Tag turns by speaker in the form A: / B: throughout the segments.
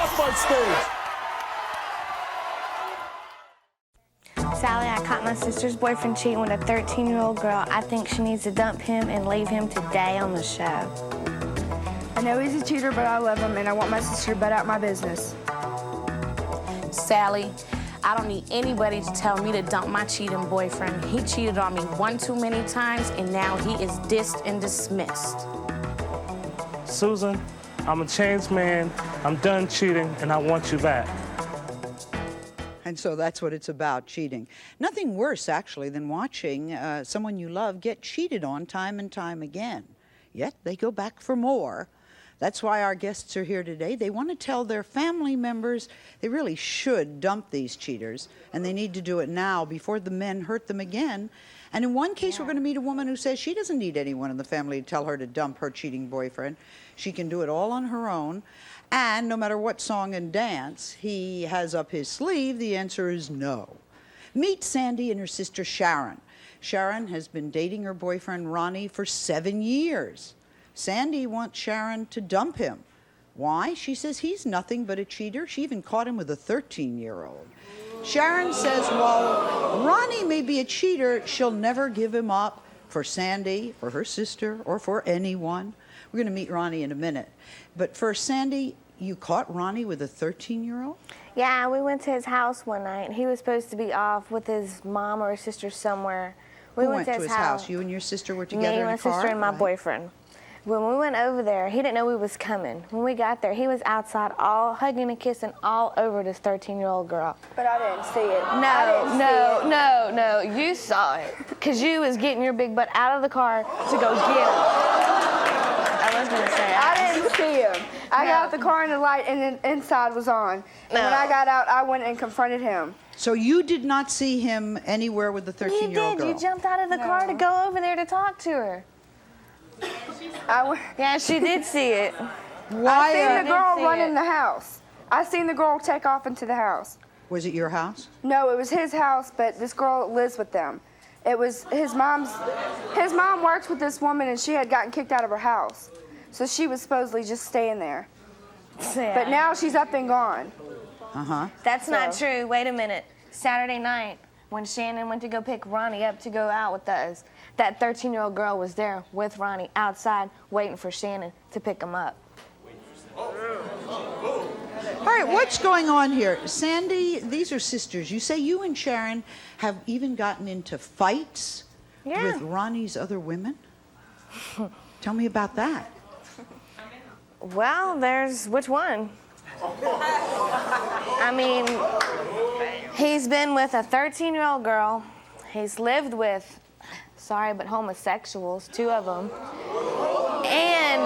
A: off on stage.
B: Sally, I caught my sister's boyfriend cheating with a 13-year-old girl. I think she needs to dump him and leave him today on the show.
C: I know he's a cheater, but I love him, and I want my sister to butt out my business.
D: Sally, I don't need anybody to tell me to dump my cheating boyfriend. He cheated on me one too many times, and now he is dissed and dismissed.
E: Susan, I'm a changed man. I'm done cheating, and I want you back.
F: And so that's what it's about, cheating. Nothing worse, actually, than watching someone you love get cheated on time and time again. Yet they go back for more. That's why our guests are here today. They want to tell their family members they really should dump these cheaters, and they need to do it now before the men hurt them again. And in one case, we're going to meet a woman who says she doesn't need anyone in the family to tell her to dump her cheating boyfriend. She can do it all on her own. And no matter what song and dance he has up his sleeve, the answer is no. Meet Sandy and her sister Sharon. Sharon has been dating her boyfriend Ronnie for 7 years. Sandy wants Sharon to dump him. Why? She says he's nothing but a cheater. She even caught him with a 13-year-old. Sharon says while Ronnie may be a cheater, she'll never give him up for Sandy, for her sister, or for anyone. We're going to meet Ronnie in a minute. But first, Sandy, you caught Ronnie with a 13-year-old?
B: Yeah, we went to his house one night. He was supposed to be off with his mom or his sister somewhere.
F: Who went to his house? You and your sister were together in a car?
B: Me, my sister, and my boyfriend. When we went over there, he didn't know we was coming. When we got there, he was outside all hugging and kissing all over this 13-year-old girl.
C: But I didn't see it.
B: No, you saw it. Because you was getting your big butt out of the car to go get him. I was going to say.
C: I didn't see him. I got out the car and the light and the inside was on. And when I got out, I went and confronted him.
F: So you did not see him anywhere with the 13-year-old girl?
B: You did. You jumped out of the car to go over there to talk to her. Yeah, she did see it.
C: I seen the girl run in the house. I seen the girl take off into the house.
F: Was it your house?
C: No, it was his house, but this girl lives with them. It was his mom's. His mom works with this woman, and she had gotten kicked out of her house. So she was supposedly just staying there.
B: Yeah.
C: But now she's up and gone.
F: Uh-huh.
B: That's not true. Wait a minute. Saturday night, when Shannon went to go pick Ronnie up to go out with us, that 13-year-old girl was there with Ronnie outside waiting for Shannon to pick him up.
F: All right, what's going on here? Sandy, these are sisters. You say you and Sharon have even gotten into fights with Ronnie's other women? Tell me about that.
B: Well, there's which one? I mean, he's been with a 13-year-old girl. He's lived with, sorry, but homosexuals, 2 of them. And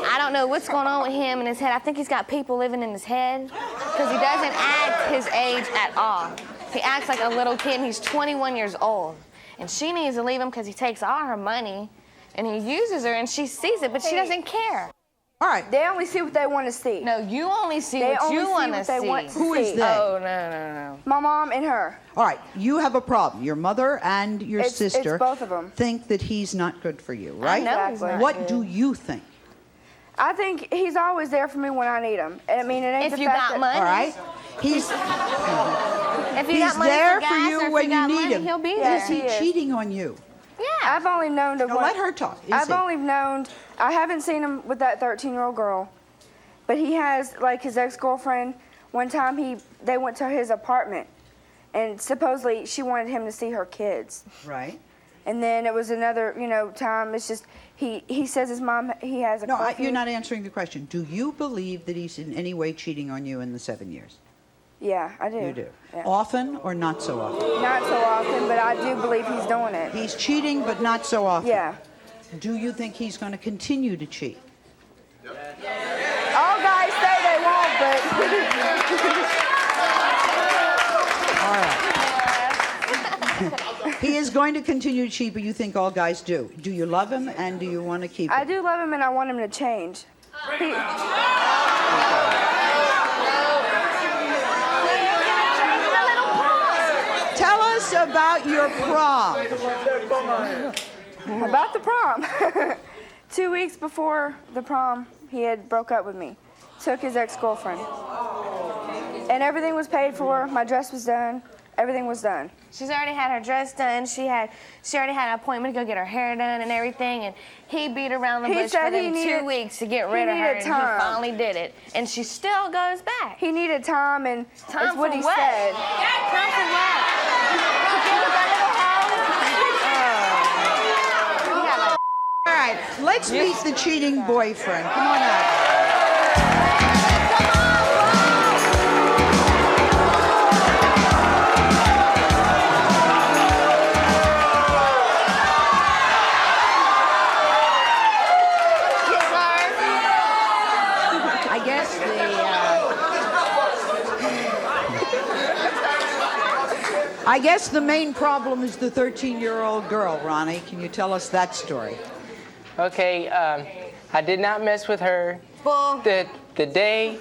B: I don't know what's going on with him in his head. I think he's got people living in his head because he doesn't act his age at all. He acts like a little kid, and he's 21 years old. And she needs to leave him because he takes all her money, and he uses her, and she sees it, but she doesn't care.
C: All right. They only see what they want to see.
B: No, you only see what you want to see.
F: Who is they?
B: Oh, no.
C: My mom and her.
F: All right, you have a problem. Your mother and your sister
C: it's both of them.
F: think that he's not good for you, right?
B: I know he's not
F: What
B: good.
F: do you think?
C: I think he's always there for me when I need him. I mean, it ain't
B: If
C: the
B: you
C: fact
B: got
C: that...
B: money.
F: All right? He's
B: there
F: for you when you need him.
B: He'll be
F: Is
B: there.
F: he cheating on you?
B: Yeah.
C: I've only known to...
F: Now let her talk.
C: I've only known... I haven't seen him with that 13-year-old girl. But he has, like, his ex-girlfriend. One time they went to his apartment. And supposedly she wanted him to see her kids.
F: Right.
C: And then it was another, time. It's just, he says his mom, he has a curfew.
F: You're not answering the question. Do you believe that he's in any way cheating on you in the 7 years?
C: Yeah, I do.
F: You do.
C: Yeah.
F: Often or not so often?
C: Not so often, but I do believe he's doing it.
F: He's cheating, but not so often.
C: Yeah.
F: Do you think he's going to continue to cheat?
C: All guys say they won't, but...
F: All right. He is going to continue to cheat, but you think all guys do. Do you love him, and do you want to keep him?
C: I do love him, and I want him to change.
F: Tell us about your prom.
C: About the prom. 2 weeks before the prom, he had broke up with me. Took his ex-girlfriend. And everything was paid for. My dress was done. Everything was done.
B: She's already had her dress done. She already had an appointment to go get her hair done and everything. And he beat around the bush for them 2 weeks to get rid of her, and he finally did it. And she still goes back.
C: He needed time, and that's what he
B: what?
C: said.
B: Time for what?
F: All right, let's meet the cheating boyfriend. Come on out. I guess the main problem is the 13-year-old girl. Ronnie, can you tell us that story?
A: Okay, I did not mess with her.
B: Bull.
A: That day,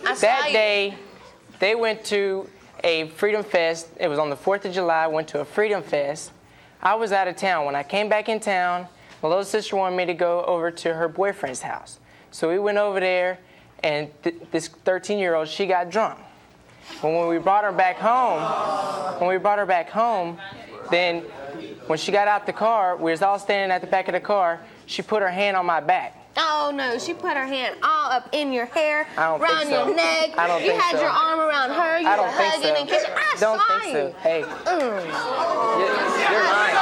A: they went to a Freedom Fest. It was on the 4th of July, went to a Freedom Fest. I was out of town. When I came back in town, my little sister wanted me to go over to her boyfriend's house. So we went over there, and this 13-year-old, she got drunk. But when we brought her back home, then when she got out the car, we was all standing at the back of the car, she put her hand on my back.
B: Oh no, she put her hand all up in your hair, around your neck.
A: I don't think so.
B: You had your arm around her, you were hugging and kissing. I
A: don't
B: saw
A: think
B: you.
A: so. Hey, you're lying.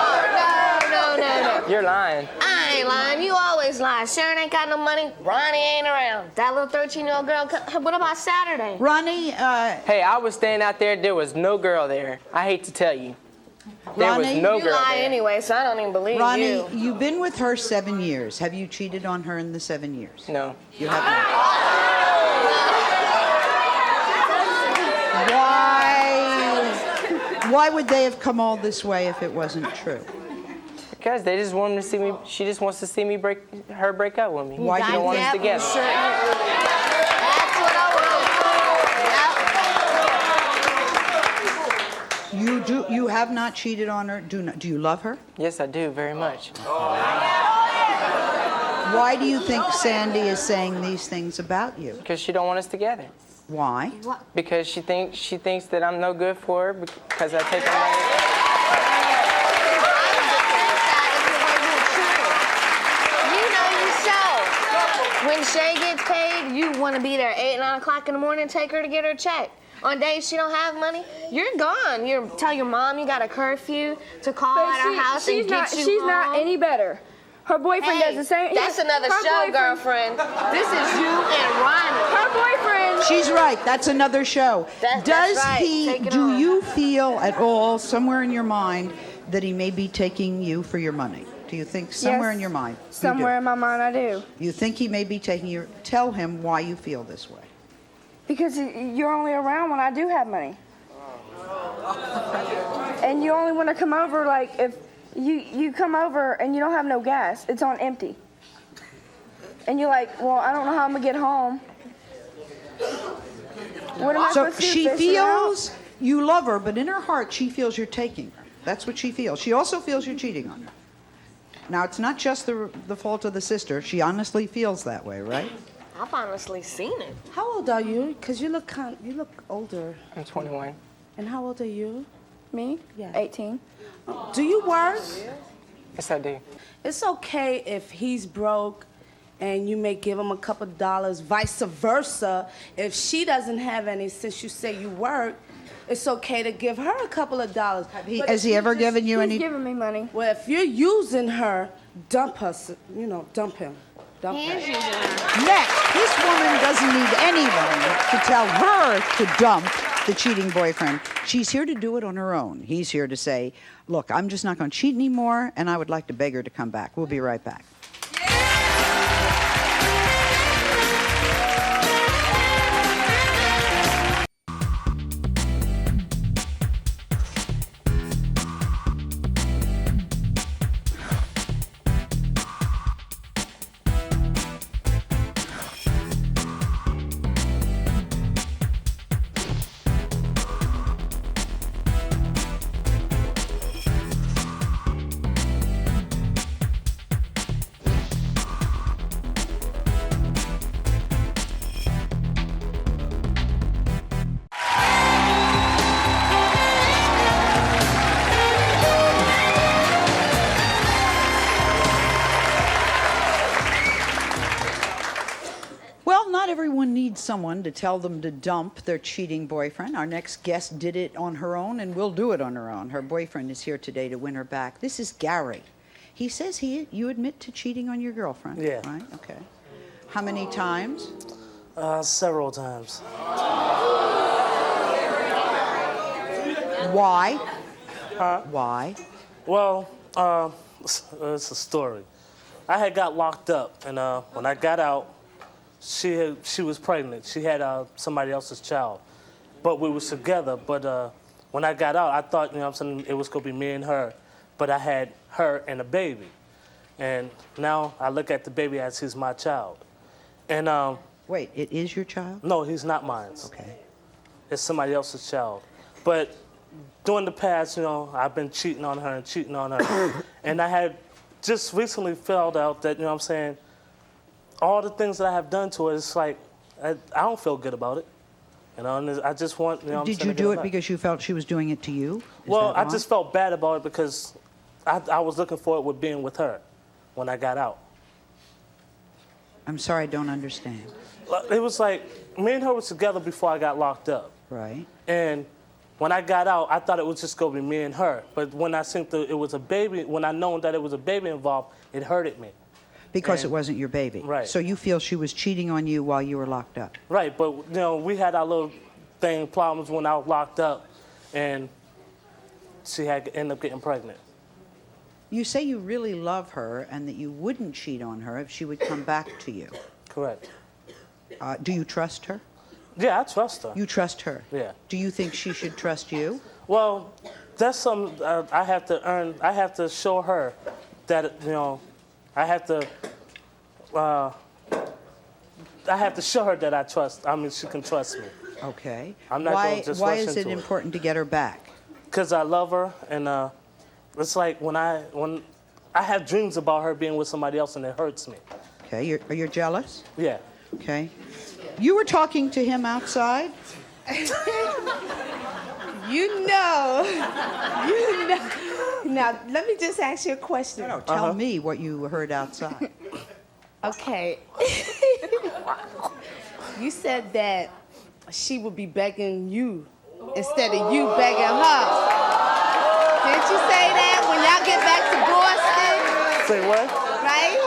B: No.
A: You're lying.
B: I ain't lying. You always lie. Sharon ain't got no money. Ronnie ain't around. That little 13-year-old girl. What about Saturday?
F: Ronnie.
A: Hey, I was standing out there. There was no girl there. I hate to tell you. There was no girl
B: You lie
A: there.
B: anyway, so I don't even believe
F: Ronnie,
B: you.
F: you've been with her 7 years. Have you cheated on her in the 7 years?
A: No.
F: You have not. Why would they have come all this way if it wasn't true?
A: Because they just want to see me. She just wants to see me break up with me.
F: Why
A: she don't want us together?
B: That's what I want.
F: You have not cheated on her. Do you love her?
A: Yes, I do very much.
F: Why do you think Sandy is saying these things about you?
A: Because she don't want us together.
F: Why?
A: Because she thinks that I'm no good for her because I take her money.
B: When Shay gets paid, you want to be there 8, 9 o'clock in the morning, take her to get her check. On days she don't have money, you're gone. You tell your mom you got a curfew to call at her house and get you
C: She's
B: home.
C: not any better. Her boyfriend does the same.
B: That's another show, girlfriend. This is you and Ronnie.
C: Her boyfriend.
F: She's right. That's another show.
B: That's right. Take it
F: Do
B: on.
F: you feel at all, somewhere in your mind, that he may be taking you for your money? Do you think somewhere in your mind?
C: Somewhere in my mind, I do.
F: You think he may be taking you? Tell him why you feel this way.
C: Because you're only around when I do have money. And you only want to come over, like, if you come over and you don't have no gas. It's on empty. And you're like, well, I don't know how I'm going to get home. What am I supposed to do?
F: She feels you love her, but in her heart, she feels you're taking her. That's what she feels. She also feels you're cheating on her. Now, it's not just the fault of the sister. She honestly feels that way, right?
B: I've honestly seen it.
G: How old are you? Because you look older.
A: I'm 21.
G: And how old are you?
C: Me?
G: Yeah.
C: 18.
G: Do you work?
A: Yes, I do.
G: It's okay if he's broke and you may give him a couple dollars, vice versa. If she doesn't have any, since you say you work, it's okay to give her a couple of dollars.
F: Has he ever given you any?
C: He's giving me money.
G: Well, if you're using her, dump her, dump him. Dump
B: He
G: her.
B: is using her.
F: Next, this woman doesn't need anyone to tell her to dump the cheating boyfriend. She's here to do it on her own. He's here to say, look, I'm just not going to cheat anymore, and I would like to beg her to come back. We'll be right back. someone to tell them to dump their cheating boyfriend. Our next guest did it on her own and will do it on her own. Her boyfriend is here today to win her back. This is Gary. He says you admit to cheating on your girlfriend.
E: Yeah.
F: Right? Okay. How many times?
E: Several times.
F: Why?
E: Huh?
F: Why?
E: Well, it's a story. I had got locked up, and when I got out, she was pregnant. She had somebody else's child, but we was together. But when I got out, I thought, you know what I'm saying, it was gonna be me and her, but I had her and a baby, and now I look at the baby as he's my child, and
F: Wait, it is your child?
E: no, he's not mine.
F: Okay.
E: It's somebody else's child, but during the past, you know, I've been cheating on her and cheating on her, and I had just recently found out that, you know what I'm saying, all the things that I have done to her, it's like, I don't feel good about it. You know, and I just want, you know what I'm saying,
F: Did you
E: to get
F: do
E: her
F: it
E: back.
F: because you felt she was doing it to you? Is
E: Well,
F: that
E: I
F: why?
E: just felt bad about it because I was looking forward with being with her when I got out.
F: I'm sorry, I don't understand.
E: It was like, me and her was together before I got locked up.
F: Right.
E: And when I got out, I thought it was just going to be me and her. But when I seen it was a baby, when I known that it was a baby involved, it hurted me.
F: Because
E: And-
F: it wasn't your baby.
E: Right.
F: So you feel she was cheating on you while you were locked up.
E: Right, but you know, we had our little problems when I was locked up, and she had ended up getting pregnant.
F: You say you really love her and that you wouldn't cheat on her if she would come back to you.
E: Correct.
F: Do you trust her?
E: Yeah, I trust her.
F: You trust her?
E: Yeah.
F: Do you think she should trust you?
E: Well, that's something I have to earn. I have to show her that, you know, I have to show her that I trust. I mean, she can trust me.
F: Okay.
E: I'm not gonna just
F: why
E: rush
F: is it
E: into it.
F: important to get her back?
E: Because I love her, and it's like when I have dreams about her being with somebody else, and it hurts me.
F: Okay. You're jealous?
E: Yeah.
F: Okay. You were talking to him outside?
G: You know. Now, let me just ask you a question.
F: No, tell me what you heard outside.
G: Okay. You said that she would be begging you instead of you begging her. Didn't you say that when y'all get back to Boston?
E: Say what?
G: Right?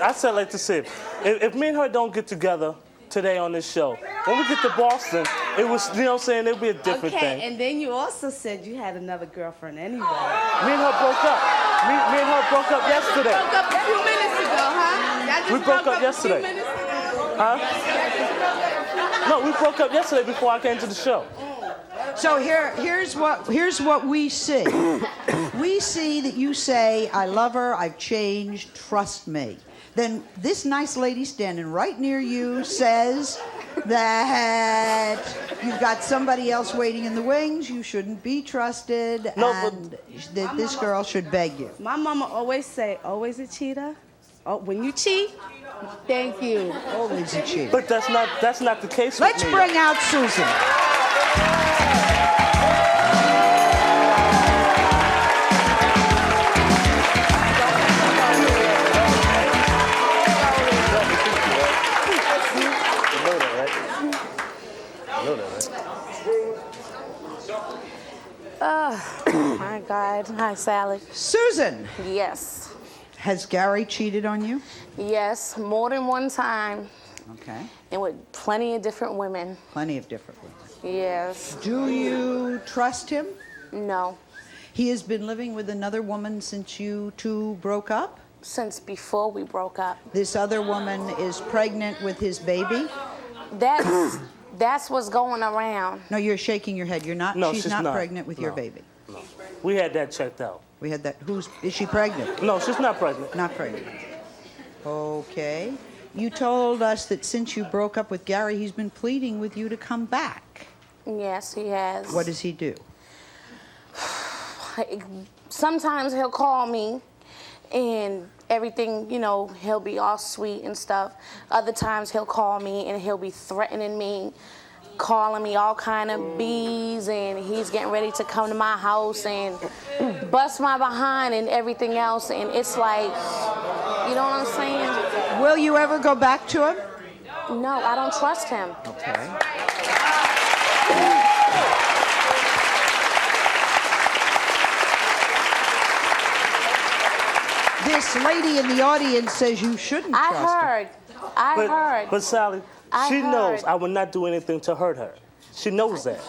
E: I said like this here. If me and her don't get together today on this show, when we get to Boston, it was, you know what I'm saying, it'll be a different
G: Okay,
E: thing.
G: and then you also said you had another girlfriend anyway.
E: Me and her broke up. Me and her broke up yesterday.
G: Broke up a few minutes ago, huh? Y'all just
E: We broke up
G: a
E: yesterday.
G: few minutes ago.
E: Huh? No, we broke up yesterday before I came to the show.
F: So here's what we see. We see that you say, I love her, I've changed, trust me. Then this nice lady standing right near you says that you've got somebody else waiting in the wings, you shouldn't be trusted,
E: No,
F: and that this girl should beg you.
G: My mama always say, always a cheater. Oh, when you cheat, thank you.
F: Always a cheater.
E: But that's not the case
F: Let's
E: with me.
F: bring out Susan.
D: Oh, my God. Hi, Sally.
F: Susan,
D: Yes.
F: has Gary cheated on you?
D: Yes, more than one time,
F: Okay,
D: and with plenty of different women.
F: plenty of different women.
D: Yes.
F: Do you trust him?
D: No.
F: He has been living with another woman since you two broke up?
D: Since before we broke up.
F: This other woman is pregnant with his baby?
D: That's what's going around.
F: No, you're shaking your head. You're not.
E: No,
F: she's
E: she's
F: not
E: not.
F: pregnant with your
E: No.
F: baby.
E: We had that checked out.
F: We had that. Is she pregnant?
E: No, she's not pregnant.
F: Not pregnant. Okay. You told us that since you broke up with Gary, he's been pleading with you to come back.
D: Yes, he has.
F: What does he do?
D: Sometimes he'll call me and everything, you know, he'll be all sweet and stuff. Other times he'll call me and he'll be threatening me, calling me all kind of B's, and he's getting ready to come to my house and bust my behind and everything else. And it's like, you know what I'm saying?
F: Will you ever go back to him?
D: No, I don't trust him.
F: Okay. This lady in the audience says you shouldn't trust her.
D: I heard.
E: But Sally,
D: I
E: she knows
D: heard.
E: I would not do anything to hurt her. She knows that.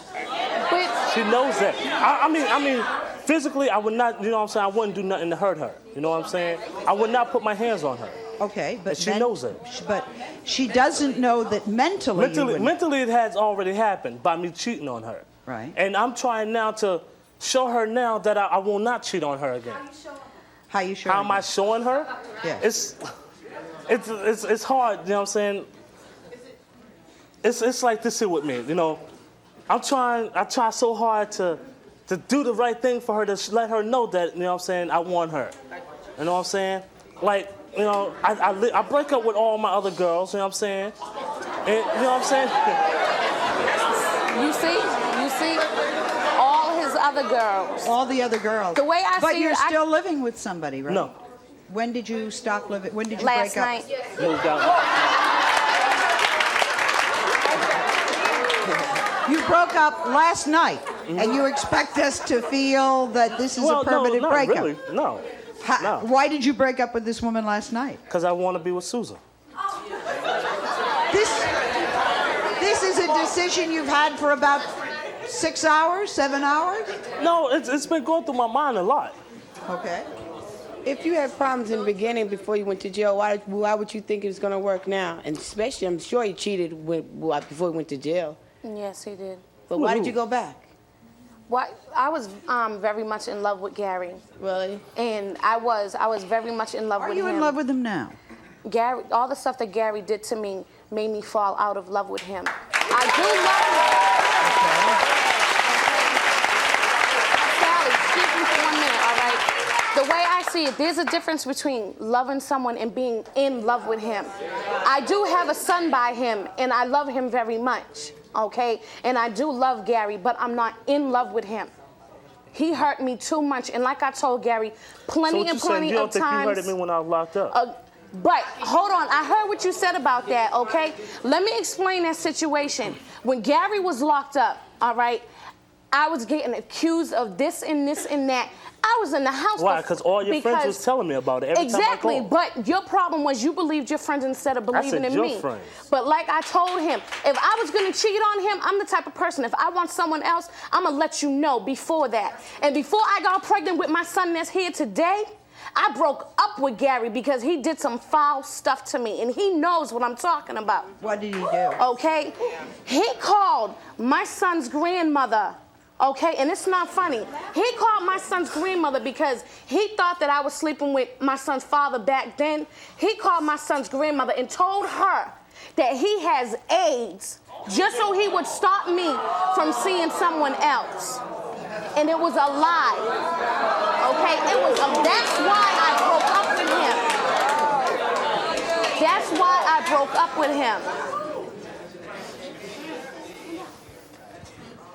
D: But
E: She knows that. I mean, physically, I would not, you know what I'm saying? I wouldn't do nothing to hurt her. You know what I'm saying? I would not put my hands on her.
F: Okay, but
E: She knows it.
F: But she doesn't know that mentally.
E: Mentally, it has already happened by me cheating on her.
F: Right.
E: And I'm trying now to show her now that I will not cheat on her again.
F: How you showing?
E: How am I showing her?
F: Yeah.
E: It's hard, you know what I'm saying? It's like this here with me, you know. I try so hard to do the right thing for her, to let her know that, you know what I'm saying, I want her. You know what I'm saying? Like, you know, I break up with all my other girls, you know what I'm saying? And, you know what I'm saying?
D: you see, all his other girls.
F: All the other girls.
D: The way I
F: but
D: see
F: you're
D: it,
F: still living with somebody, right?
E: No.
F: When did you stop living? When did you
D: Last
F: break up?
D: night.
E: Moved out.
F: You broke up last night, and you expect us to feel that this is a permanent
E: no,
F: breakup?
E: Really, no. No.
F: Why did you break up with this woman last night?
E: Because I want to be with Susan.
F: This is a decision you've had for about 6 hours, 7 hours?
E: No, it's been going through my mind a lot.
F: Okay.
H: If you had problems in the beginning before you went to jail, why would you think it's going to work now? And especially, I'm sure he cheated before he went to jail.
D: Yes, he did.
H: But why did you go back?
D: Why? I was very much in love with Gary.
H: Really?
D: And I was very much in love with him.
F: Are you in love with him now?
D: Gary, all the stuff that Gary did to me made me fall out of love with him. I do love him. Sally, excuse me for 1 minute, all right? The way I see it, there's a difference between loving someone and being in love with him. I do have a son by him, and I love him very much, okay? And I do love Gary, but I'm not in love with him. He hurt me too much, and like I told Gary, plenty of times.
E: So what you saying, you don't think he hurted me when I was locked up?
D: But hold on, I heard what you said about that, okay? Let me explain that situation. When Gary was locked up, all right, I was getting accused of this and this and that. I was in the house.
E: Why? Because all your friends was telling me about it every
D: exactly,
E: time I called.
D: but your problem was you believed your friends instead of believing in
E: your
D: me.
E: Friends.
D: But like I told him, if I was going to cheat on him, I'm the type of person, if I want someone else, I'm going to let you know before that. And before I got pregnant with my son that's here today, I broke up with Gary because he did some foul stuff to me, and he knows what I'm talking about.
F: What did he do?
D: Okay? He called my son's grandmother, okay? And it's not funny. He called my son's grandmother because he thought that I was sleeping with my son's father back then. He called my son's grandmother and told her that he has AIDS just so he would stop me from seeing someone else. And it was a lie. Okay? That's why I broke up with him. That's why I broke up with him.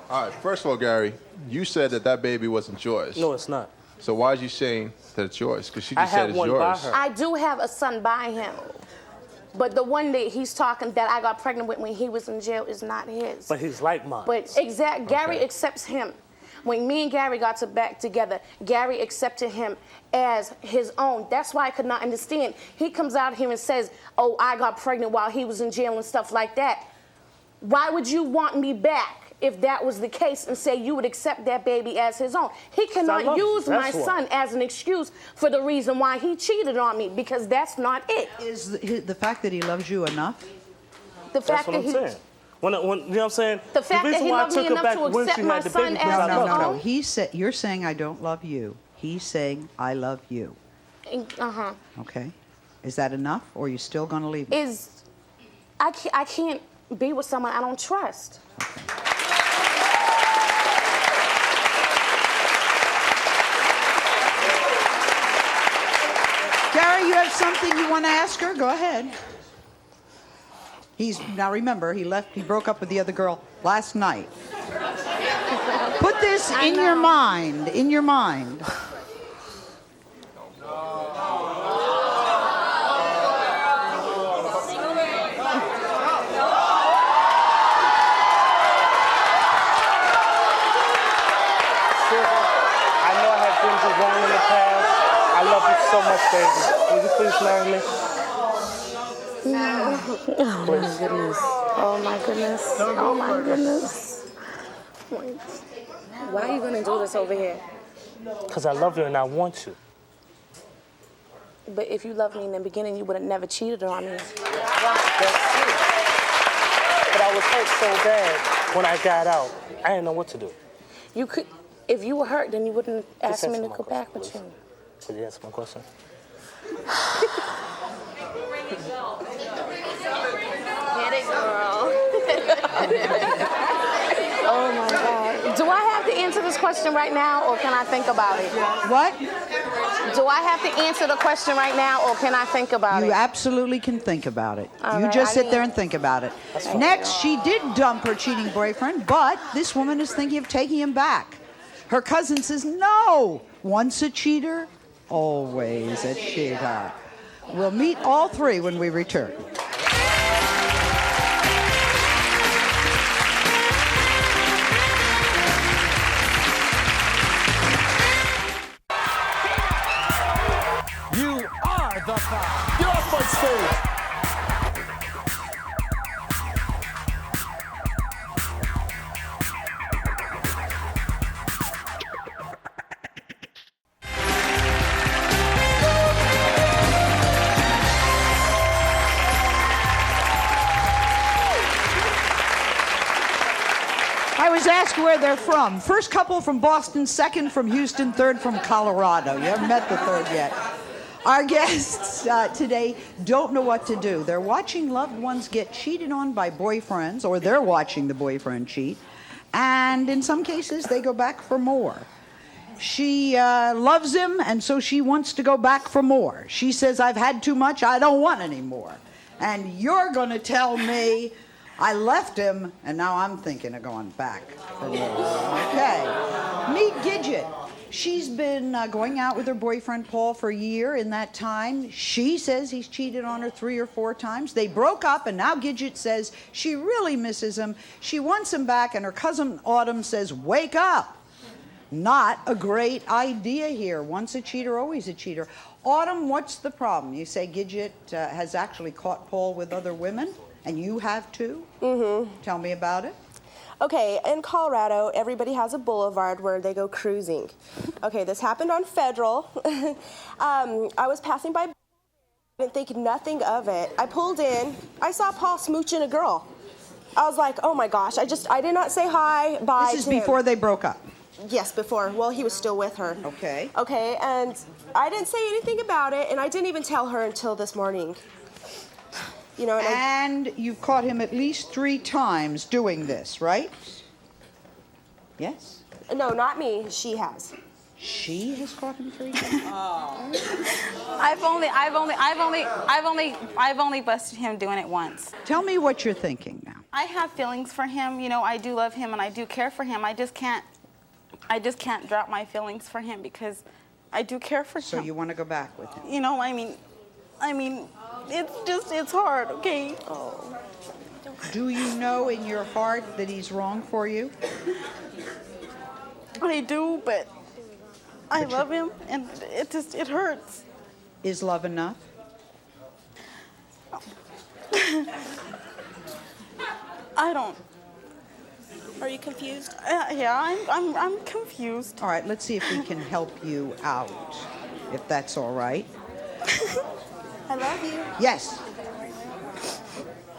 I: All right, first of all, Gary, you said that baby wasn't yours.
E: No, it's not.
I: So why is you saying that it's yours? Because she
E: I
I: just said
E: have
I: it's
E: one
I: yours.
E: by her.
D: I do have a son by him. But the one that he's talking that I got pregnant with when he was in jail is not his.
E: But he's like mine.
D: But Gary accepts him. When me and Gary got back together, Gary accepted him as his own. That's why I could not understand. He comes out here and says, oh, I got pregnant while he was in jail and stuff like that. Why would you want me back if that was the case and say you would accept that baby as his own? He cannot use my son as an excuse for the reason why he cheated on me, because that's not it.
F: Is the fact that he loves you enough?
D: The fact
E: That's what I'm saying. When, you know what I'm saying?
D: The fact that he loved me enough to accept my son as his own.
F: No. He said, you're saying I don't love you. He's saying I love you.
D: Uh-huh.
F: Okay. Is that enough, or are you still going to leave me?
D: I can't be with someone I don't trust.
F: Gary, you have something you want to ask her? Go ahead. Now remember, he broke up with the other girl last night. Put this in your mind,
E: you so much, baby. Will you please marry me?
D: Oh my goodness. Oh my goodness. Oh my goodness. Why are you gonna do this over here?
E: Because I love you and I want you.
D: But if you loved me in the beginning, you would have never cheated on me.
E: That's true. But I was hurt so bad when I got out. I didn't know what to do.
D: You could, if you were hurt, then you wouldn't ask me to go back with you.
E: Could you answer my question?
B: Get it, girl.
D: Oh my God. Do I have to answer this question right now, or can I think about it?
F: What?
D: Do I have to answer the question right now, or can I think about it?
F: You absolutely can think about it.
D: All
F: You
D: right,
F: just
D: I
F: sit
D: mean-
F: there and think about it. Next, she did dump her cheating boyfriend, but this woman is thinking of taking him back. Her cousin says, no, once a cheater, always a cheater. We'll meet all three when we return.
J: You are the five.
I: Get off my stage!
F: I was asked where they're from. First couple from Boston, second from Houston, third from Colorado. You haven't met the third yet. Our guests today don't know what to do. They're watching loved ones get cheated on by boyfriends, or they're watching the boyfriend cheat, and in some cases they go back for more. She loves him, and so she wants to go back for more. She says, I've had too much, I don't want any more. And you're going to tell me, I left him, and now I'm thinking of going back for more. Okay. Meet Gidget. She's been going out with her boyfriend, Paul, for a year. In that time, she says he's cheated on her 3 or 4 times. They broke up, and now Gidget says she really misses him. She wants him back, and her cousin Autumn says, wake up. Not a great idea here. Once a cheater, always a cheater. Autumn, what's the problem? You say Gidget has actually caught Paul with other women, and you have too? Mm-hmm. Tell me about it.
K: Okay, in Colorado, everybody has a boulevard where they go cruising. Okay, this happened on Federal. I was passing by, didn't think nothing of it. I pulled in, I saw Paul smooching a girl. I was like, oh my gosh, I did not say hi, bye
F: This is
K: to him.
F: before they broke up.
K: Yes, before. Well, he was still with her.
F: Okay.
K: Okay, and I didn't say anything about it, and I didn't even tell her until this morning. You know,
F: and you've caught him at least 3 times doing this, right? Yes?
K: No, not me. She has.
F: She has caught him 3 times?
L: I've only busted him doing it once.
F: Tell me what you're thinking now.
L: I have feelings for him. You know, I do love him and I do care for him. I just can't drop my feelings for him because I do care for him.
F: So you want to go back with him?
L: You know, I mean, it's hard, okay?
F: Oh. Do you know in your heart that he's wrong for you?
L: I do, but I love him, and it hurts.
F: Is love enough?
L: I don't.
K: Are you confused?
L: Yeah, I'm confused.
F: All right, let's see if we can help you out, if that's all right.
K: I love you.
F: Yes.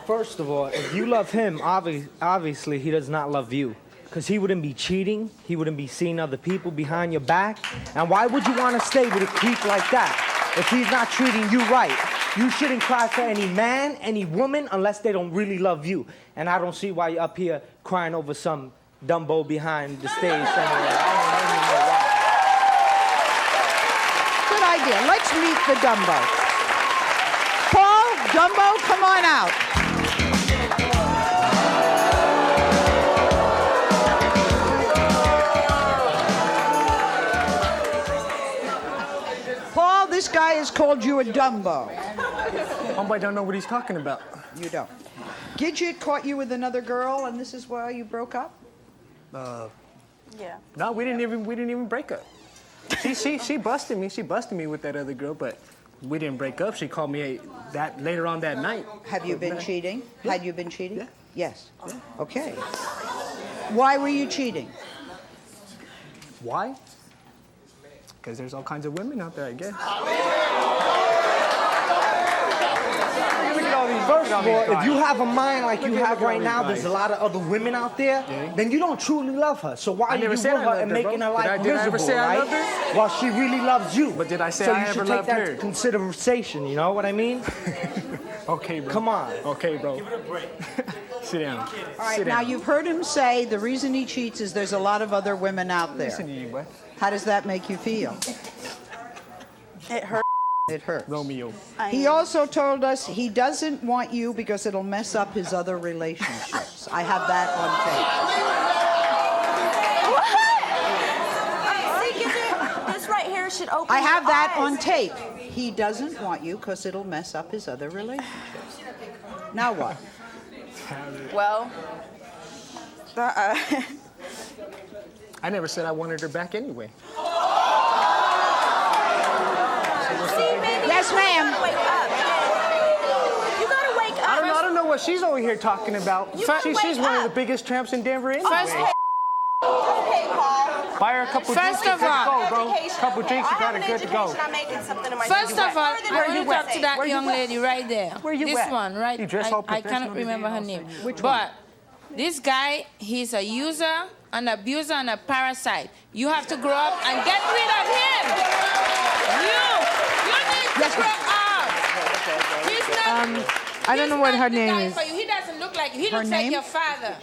J: First of all, if you love him, obviously he does not love you. Because he wouldn't be cheating, he wouldn't be seeing other people behind your back. And why would you want to stay with a creep like that if he's not treating you right? You shouldn't cry for any man, any woman, unless they don't really love you. And I don't see why you're up here crying over some Dumbo behind the stage somewhere. I don't even know why.
F: Good idea. Let's meet the Dumbo. Paul, Dumbo, come on out. Paul, this guy has called you a Dumbo.
J: I don't know what he's talking about.
F: You don't. Gidget caught you with another girl, and this is why you broke up?
L: Yeah.
J: No, we didn't even break up.
M: She busted me. She busted me with that other girl, but we didn't break up. She called me later on that night.
F: Have you been cheating?
M: Yeah.
F: Had you been cheating?
M: Yeah.
F: Yes.
M: Yeah.
F: Okay. Why were you cheating?
M: Why? Because there's all kinds of women out there, I guess.
J: First of all, if you have a mind like you have right now, there's a lot of other women out there, then you don't truly love her. So why are you with her and making her life
M: Did I ever
J: miserable,
M: say I
J: right?
M: loved her?
J: While she really loves you.
M: But did I say
J: so
M: I
J: you
M: ever
J: should
M: loved
J: take that
M: her?
J: into consideration, you know what I mean?
M: Okay, bro.
J: Come on.
M: Okay, bro. Give it a break. Sit down.
F: All right,
M: Sit
F: now
M: down.
F: you've heard him say the reason he cheats is there's a lot of other women out there.
M: Listen to you, boy.
F: How does that make you feel?
L: It hurt.
F: It hurts.
M: Romeo.
F: He also told us he doesn't want you because it'll mess up his other relationships. I have that on tape.
K: See, Gidget, this right here should open
F: I have
K: your
F: that
K: eyes.
F: on tape. He doesn't want you because it'll mess up his other relationships. Now what?
L: Well,
M: I never said I wanted her back anyway.
F: Yes, ma'am.
K: Wake up. You gotta wake up.
M: I don't know what she's over here talking about. She's one of the biggest tramps in Denver anyway.
K: Okay, Paul.
M: Buy her a couple drinks,
G: First of
M: you
G: all-
M: good to go, bro. Couple drinks, you got
K: I
M: it
K: have
M: good
K: an
M: to go.
K: education. I'm making something of my
G: First of all, I want to talk to that
M: Where you
G: young
M: at?
G: lady right there.
M: Where you
G: this
M: at?
G: one, right?
M: You dress all
G: I cannot
M: professional
G: remember her
M: today,
G: name.
M: Which
G: but this guy, he's a user, an abuser, and a parasite. You have to grow up and get rid of him. You need to grow up. He's not.
H: I don't know what her name is.
G: For you. He doesn't look like you. He
F: Her
G: looks
F: name?
G: like your father.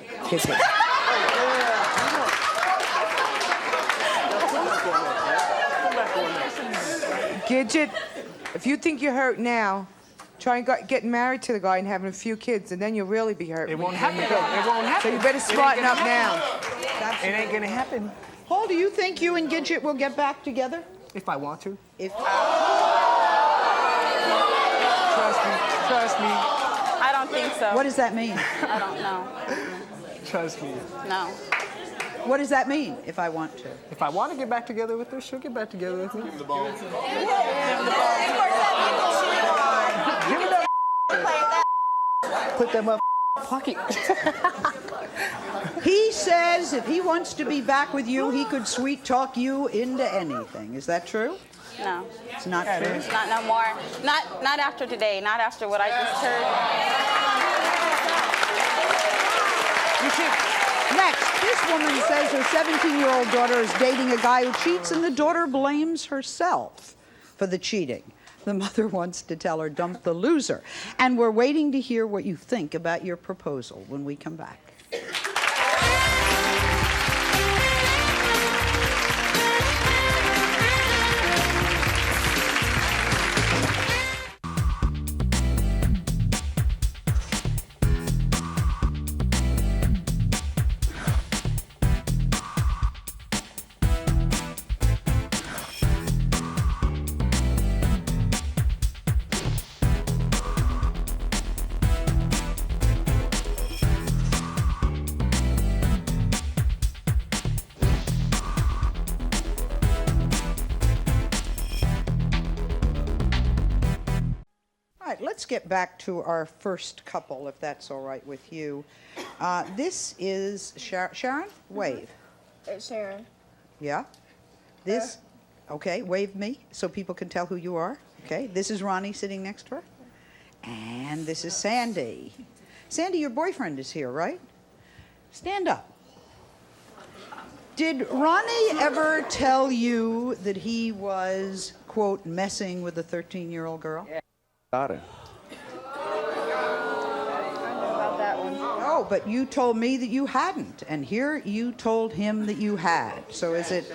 H: Gidget, if you think you're hurt now, try and get married to the guy and having a few kids, and then you'll really be hurt.
M: It won't happen. It won't happen.
H: So you better smarten up now.
M: It ain't gonna happen.
F: Paul, do you think you and Gidget will get back together?
M: If I want to.
F: If
M: Trust me.
L: I don't think so.
F: What does that mean?
L: I don't know.
M: Trust me.
L: No.
F: What does that mean, if I want to?
M: If I want to get back together with her, she'll get back together with me. Give me the ball. Give me that. Put that mother pocket.
F: He says if he wants to be back with you, he could sweet talk you into anything. Is that true?
L: No.
F: It's not true.
L: Not no more. Not after today. Not after what I just heard.
F: Next, this woman says her 17-year-old daughter is dating a guy who cheats, and the daughter blames herself for the cheating. The mother wants to tell her, dump the loser. And we're waiting to hear what you think about your proposal when we come back. Let's get back to our first couple, if that's all right with you. This is Sharon? Wave.
C: It's Sharon.
F: Yeah? This, okay, wave me so people can tell who you are. Okay, this is Ronnie sitting next to her. And this is Sandy. Sandy, your boyfriend is here, right? Stand up. Did Ronnie ever tell you that he was, quote, messing with a 13-year-old girl?
N: Daughter.
F: Oh, but you told me that you hadn't, and here you told him that you had. So is it?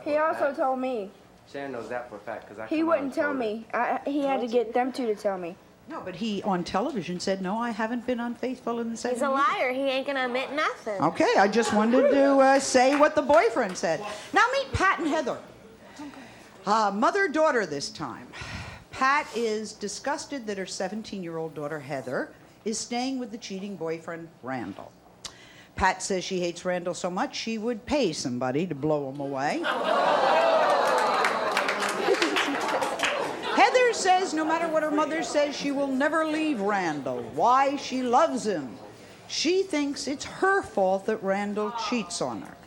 C: He also told me.
N: Sharon knows that for a fact because
C: He wouldn't tell me. He had to get them two to tell me.
F: No, but he on television said, no, I haven't been unfaithful in the 7
B: He's a liar. He ain't gonna admit nothing.
F: Okay, I just wanted to say what the boyfriend said. Now meet Pat and Heather. Mother-daughter this time. Pat is disgusted that her 17-year-old daughter, Heather, is staying with the cheating boyfriend, Randal. Pat says she hates Randal so much she would pay somebody to blow him away. Heather says no matter what her mother says, she will never leave Randal. Why? She loves him. She thinks it's her fault that Randal cheats on her.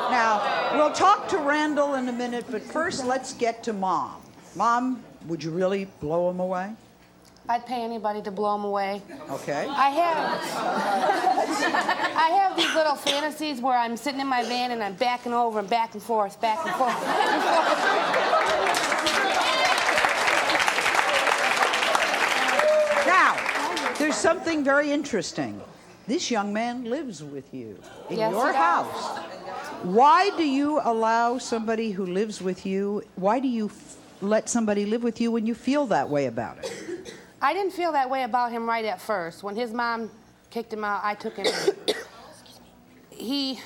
F: Now, we'll talk to Randal in a minute, but first let's get to Mom. Mom, would you really blow him away?
D: I'd pay anybody to blow him away.
F: Okay.
D: I have these little fantasies where I'm sitting in my van and I'm backing over and back and forth, back and forth, back and forth.
F: Now, there's something very interesting. This young man lives with you in your house. Why do you allow somebody who lives with you, why do you let somebody live with you when you feel that way about it?
D: I didn't feel that way about him right at first. When his mom kicked him out, I took him in. He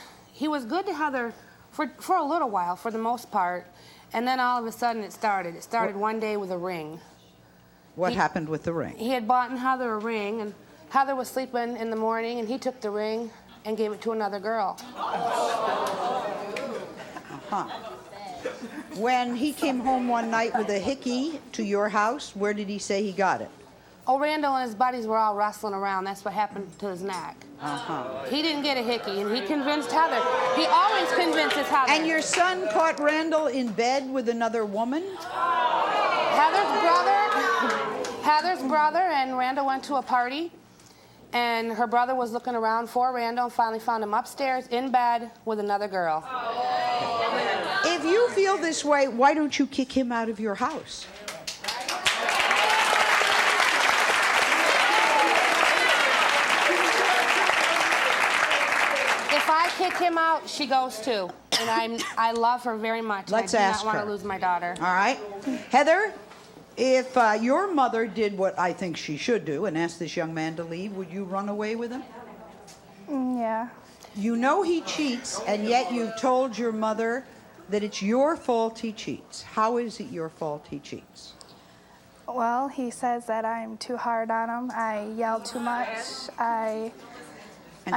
D: was good to Heather for a little while, for the most part, and then all of a sudden it started. It started one day with a ring.
F: What happened with the ring?
D: He had bought Heather a ring, and Heather was sleeping in the morning, and he took the ring and gave it to another girl.
F: When he came home one night with a hickey to your house, where did he say he got it?
D: Oh, Randal and his buddies were all wrestling around. That's what happened to his neck. He didn't get a hickey, and he convinced Heather. He always convinces Heather.
F: And your son caught Randal in bed with another woman?
D: Heather's brother and Randal went to a party, and her brother was looking around for Randal and finally found him upstairs in bed with another girl.
F: If you feel this way, why don't you kick him out of your house?
D: If I kick him out, she goes too. And I love her very much.
F: Let's
D: and I do
F: ask
D: not want
F: her.
D: to lose my daughter.
F: All right. Heather, if your mother did what I think she should do and asked this young man to leave, would you run away with him?
O: Yeah.
F: You know he cheats, and yet you've told your mother that it's your fault he cheats. How is it your fault he cheats?
O: Well, he says that I'm too hard on him. I yell too much.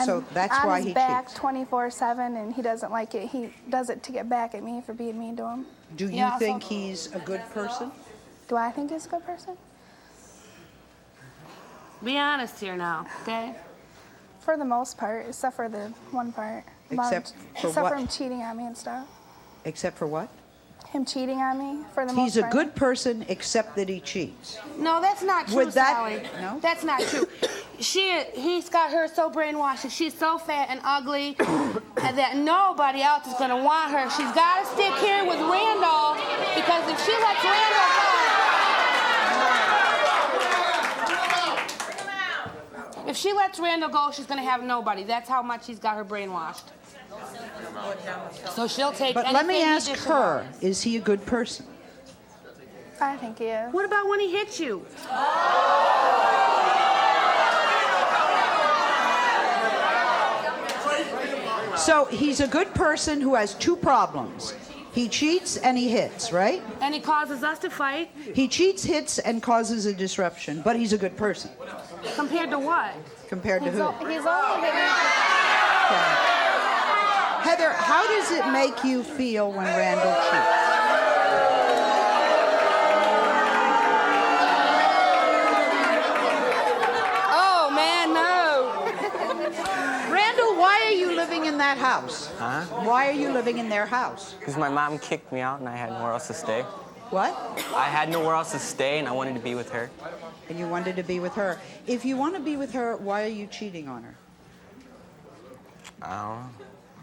F: So that's why he
O: cheats. I'm on his back
F: cheats.
O: 24/7, and he doesn't like it. He does it to get back at me for being mean to him.
F: Do you think he's a good person?
O: Do I think he's a good person?
D: Be honest here now, okay?
O: For the most part, except for the one part.
F: Except
O: for him cheating on me and stuff.
F: Except for what?
O: Him cheating on me, for the most
F: He's a
O: part.
F: good person, except that he cheats.
D: No, that's not true,
F: Would that-
D: Sally.
F: no?
D: That's not true. He's got her so brainwashed and she's so fat and ugly and that nobody else is gonna want her. She's gotta stick here with Randal because if she lets Randal go, if she lets Randal go, she's gonna have nobody. That's how much he's got her brainwashed. So she'll take
F: But let me
D: anything he
F: ask
D: dishes
F: her, is he a good person?
O: I think he is.
D: What about when he hits you?
F: So he's a good person who has two problems. He cheats and he hits, right?
D: And he causes us to fight.
F: He cheats, hits, and causes a disruption, but he's a good person.
D: Compared to what?
F: Compared to who?
O: He's only hitting
F: Heather, how does it make you feel when Randal cheats?
D: Oh, man, no.
F: Randal, why are you living in that house?
N: Huh?
F: Why are you living in their house?
N: Because my mom kicked me out and I had nowhere else to stay.
F: What?
N: I had nowhere else to stay and I wanted to be with her.
F: And you wanted to be with her. If you want to be with her, why are you cheating on her?
N: I don't know.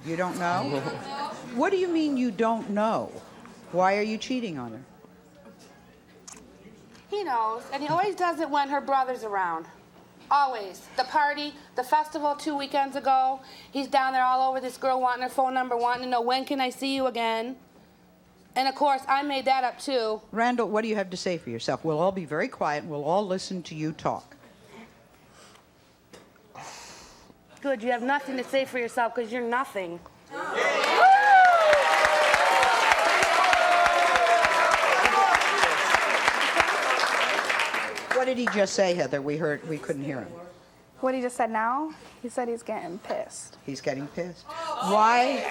F: You don't know? What do you mean you don't know? Why are you cheating on her?
D: He knows, and he always does it when her brother's around. Always. The party, the festival 2 weekends ago, he's down there all over this girl wanting her phone number, wanting to know when can I see you again. And of course, I made that up too.
F: Randal, what do you have to say for yourself? We'll all be very quiet and we'll all listen to you talk.
D: Good, you have nothing to say for yourself because you're nothing.
F: What did he just say, Heather? We couldn't hear him.
O: What he just said now? He said he's getting pissed.
F: He's getting pissed. Why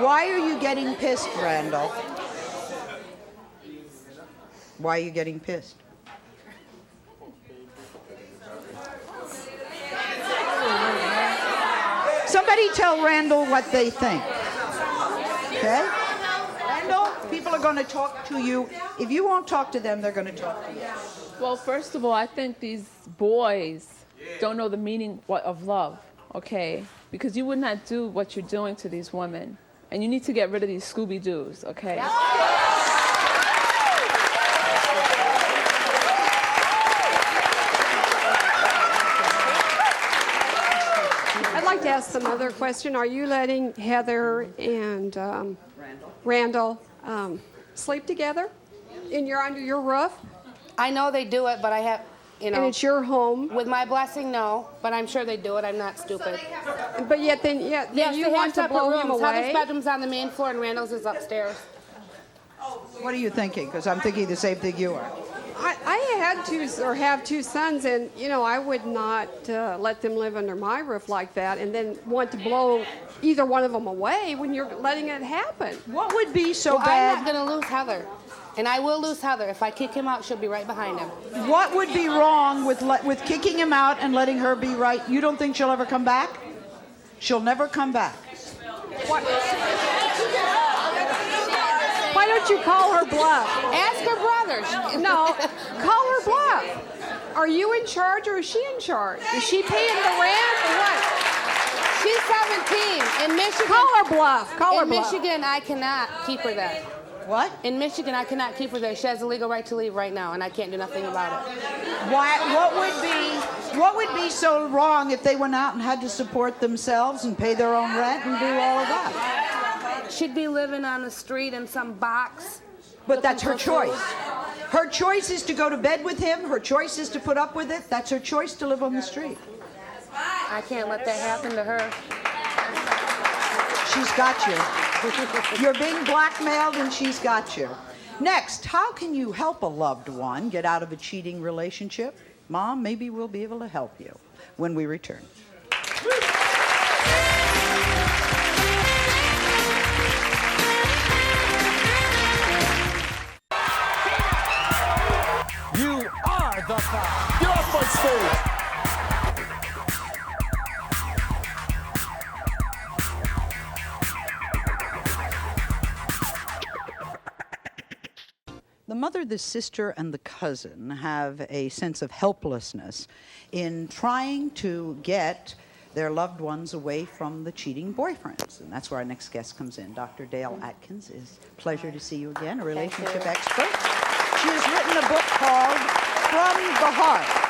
F: are you getting pissed, Randal? Why are you getting pissed? Somebody tell Randal what they think. Okay? Randal, people are going to talk to you. If you won't talk to them, they're going to talk to you.
P: Well, first of all, I think these boys don't know the meaning of love, okay? Because you would not do what you're doing to these women. And you need to get rid of these Scooby-Doos, okay?
Q: I'd like to ask another question. Are you letting Heather and Randal sleep together under your roof?
D: I know they do it, but I have, you know.
Q: And it's your home.
D: With my blessing, no. But I'm sure they do it. I'm not stupid.
Q: But yet then
D: Yes,
Q: you
D: they
Q: want
D: have
Q: to blow
D: separate
Q: him
D: rooms.
Q: away?
D: Heather's bedroom's on the main floor and Randall's is upstairs.
F: What are you thinking? Because I'm thinking the same thing you are.
Q: I have two sons, and you know I would not let them live under my roof like that, and then want to blow either one of them away when you're letting it happen.
F: What would be so
D: bad? I'm not gonna lose Heather, and I will lose Heather. If I kick him out, she'll be right behind him.
F: What would be wrong with kicking him out and letting her be right? You don't think she'll ever come back? She'll never come back.
Q: Why don't you call her bluff?
D: Ask her brother.
Q: No, call her bluff. Are you in charge or is she in charge? Is she paying the rent or what?
D: She's 17. In Michigan.
Q: Call her bluff. Call her bluff.
D: In Michigan, I cannot keep her there.
F: What?
D: In Michigan, I cannot keep her there. She has a legal right to leave right now, and I can't do nothing about it.
F: What would be so wrong if they went out and had to support themselves and pay their own rent and do all of that?
D: She'd be living on the street in some box.
F: But that's her choice. Her choice is to go to bed with him. Her choice is to put up with it. That's her choice to live on the street.
D: I can't let that happen to her.
F: She's got you. You're being blackmailed and she's got you. Next, how can you help a loved one get out of a cheating relationship? Mom, maybe we'll be able to help you when we return.
R: You are the cop. Get off my stage.
F: The mother, the sister, and the cousin have a sense of helplessness in trying to get their loved ones away from the cheating boyfriends. And that's where our next guest comes in. Dr. Dale Atkins. It's a pleasure to see you again, a relationship expert. She has written a book called From the Heart.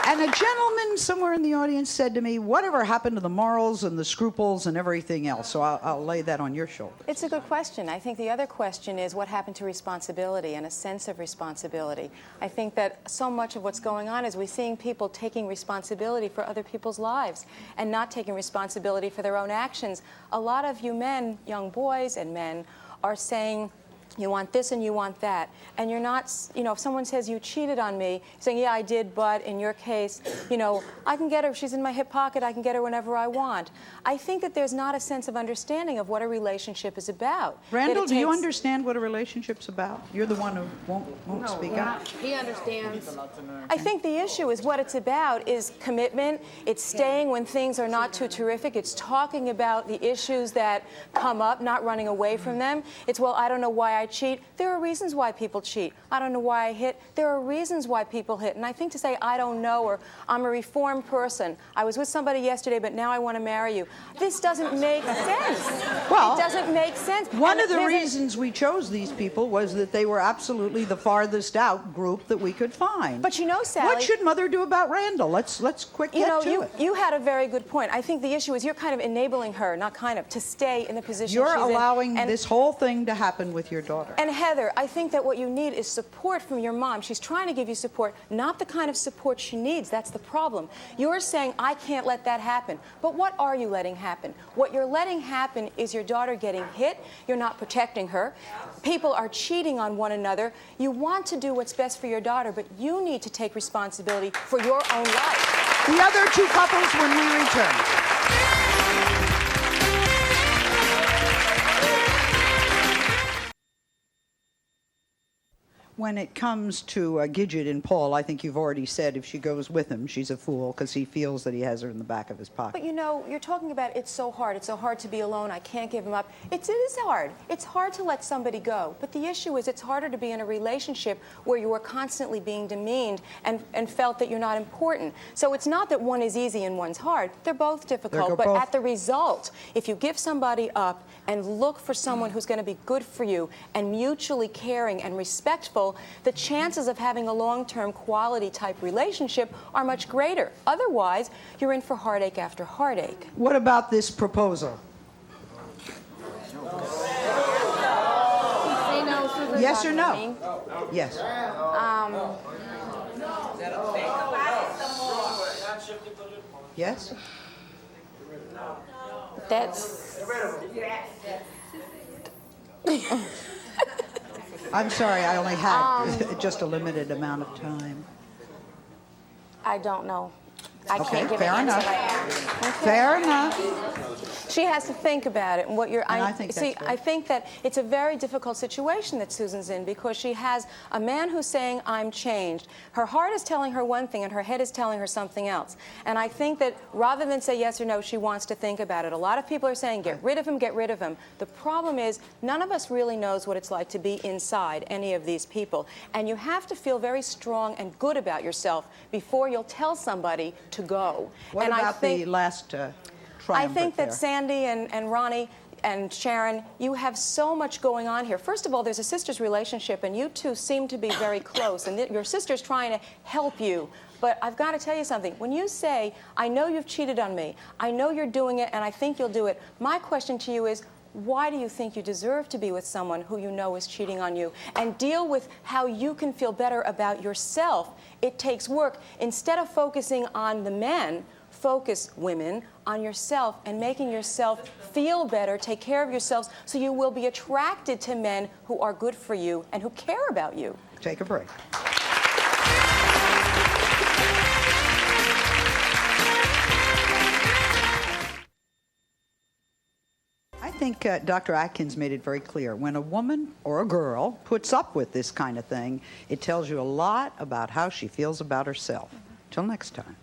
F: And a gentleman somewhere in the audience said to me, whatever happened to the morals and the scruples and everything else? So I'll lay that on your shoulders.
S: It's a good question. I think the other question is what happened to responsibility and a sense of responsibility. I think that so much of what's going on is we're seeing people taking responsibility for other people's lives and not taking responsibility for their own actions. A lot of you men, young boys and men, are saying, you want this and you want that. And you're not, you know, if someone says you cheated on me, saying, yeah, I did, but in your case, you know, I can get her, if she's in my hip pocket, I can get her whenever I want. I think that there's not a sense of understanding of what a relationship is about.
F: Randal, do you understand what a relationship's about? You're the one who won't speak up.
D: He understands.
S: I think the issue is what it's about is commitment. It's staying when things are not too terrific. It's talking about the issues that come up, not running away from them. It's, well, I don't know why I cheat. There are reasons why people cheat. I don't know why I hit. There are reasons why people hit. And I think to say, I don't know, or I'm a reformed person. I was with somebody yesterday, but now I want to marry you. This doesn't make sense.
F: Well,
S: it doesn't make sense.
F: One of the reasons we chose these people was that they were absolutely the farthest out group that we could find.
S: But you know, Sally,
F: what should Mother do about Randal? Let's quick get to it.
S: You had a very good point. I think the issue is you're kind of enabling her, not kind of, to stay in the position
F: You're
S: she's
F: allowing
S: in.
F: this whole thing to happen with your daughter.
S: And Heather, I think that what you need is support from your mom. She's trying to give you support, not the kind of support she needs. That's the problem. You're saying, I can't let that happen. But what are you letting happen? What you're letting happen is your daughter getting hit. You're not protecting her. People are cheating on one another. You want to do what's best for your daughter, but you need to take responsibility for your own life.
F: The other two couples when we return. when it comes to Gidget and Paul, I think you've already said if she goes with him, she's a fool because he feels that he has her in the back of his pocket.
S: But you know, you're talking about it's so hard. It's so hard to be alone. I can't give him up. It is hard. It's hard to let somebody go. But the issue is it's harder to be in a relationship where you are constantly being demeaned and felt that you're not important. So it's not that one is easy and one's hard. They're both difficult. But at the result, if you give somebody up and look for someone who's going to be good for you and mutually caring and respectful, the chances of having a long-term quality type relationship are much greater. Otherwise, you're in for heartache after heartache.
F: What about this proposal? Yes or no? Yes. Yes?
D: That's...
F: I'm sorry, I only had just a limited amount of time.
D: I don't know. I
F: Okay,
D: can't give
F: fair
D: an answer
F: enough.
D: right now.
F: Fair enough.
S: She has to think about it and what you're.
F: I think
S: see.
F: that's
S: I think that it's a very difficult situation that Susan's in because she has a man who's saying, "I'm changed." Her heart is telling her one thing and her head is telling her something else. And I think that rather than say yes or no, she wants to think about it. A lot of people are saying, "Get rid of him, get rid of him." The problem is, none of us really knows what it's like to be inside any of these people, and you have to feel very strong and good about yourself before you'll tell somebody to go.
F: What
S: and
F: about the last
S: I think that
F: there?
S: Sandy and Ronnie and Sharon, you have so much going on here. First of all, there's a sister's relationship, and you two seem to be very close, and your sister's trying to help you. But I've got to tell you something. When you say, "I know you've cheated on me, I know you're doing it, and I think you'll do it," my question to you is, why do you think you deserve to be with someone who you know is cheating on you? And deal with how you can feel better about yourself. It takes work. Instead of focusing on the men, focus, women, on yourself and making yourself feel better, take care of yourselves, so you will be attracted to men who are good for you and who care about you.
F: Take a break. I think Dr. Atkins made it very clear. When a woman or a girl puts up with this kind of thing, it tells you a lot about how she feels about herself. Till next time.